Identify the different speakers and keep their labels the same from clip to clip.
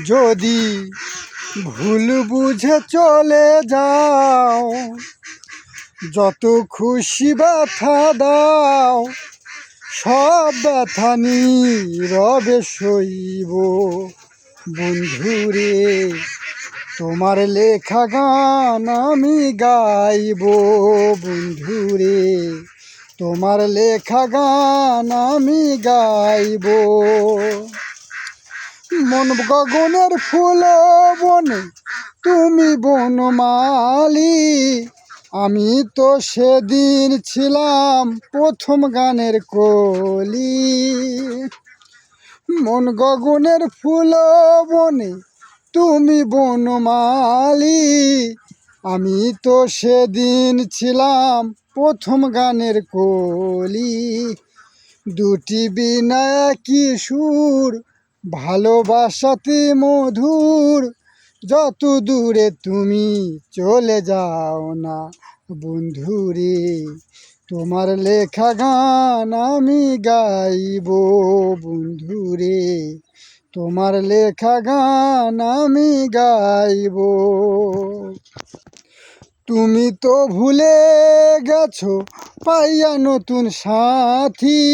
Speaker 1: যদি ভুল বুঝে চলে যাও, যত খুশি ব্যথা দাও, সব ব্যথা নীরবে সইব। বন্ধুরে তোমার লেখা গান আমি গাইব। বন্ধুরে তোমার লেখা গান আমি গাইব। মন গগনের ফুল বনে তুমি বনমালী, আমি তো সেদিন ছিলাম প্রথম গানের কলি। মন গগনের ফুল বনে তুমি বনমালী, আমি তো সেদিন ছিলাম প্রথম গানের কলি। দুটি বিনা একই সুর, ভালোবাসাতে মধুর, যত দূরে তুমি চলে যাও না। বন্ধুরে তোমার লেখা গান আমি গাইব। বন্ধুরে তোমার লেখা গান আমি গাইব। তুমি তো ভুলে গেছো পাইয়া নতুন সাথী,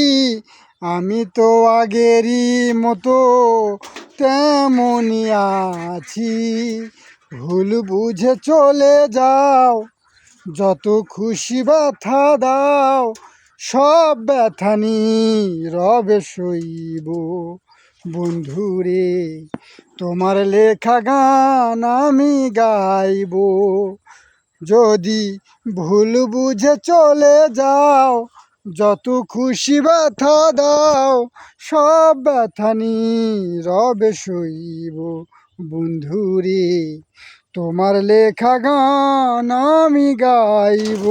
Speaker 1: আমি তো আগেরই মতো তেমনই আছি। ভুল বুঝে চলে যাও, যত খুশি ব্যথা দাও, সব ব্যথা নীরবে সইব। বন্ধুরে তোমার লেখা গান আমি গাইব। যদি ভুল বুঝে চলে যাও, যত খুশি ব্যথা দাও, সব ব্যথা নীরবে সইব। বন্ধুরে তোমার লেখা গান আমি গাইব।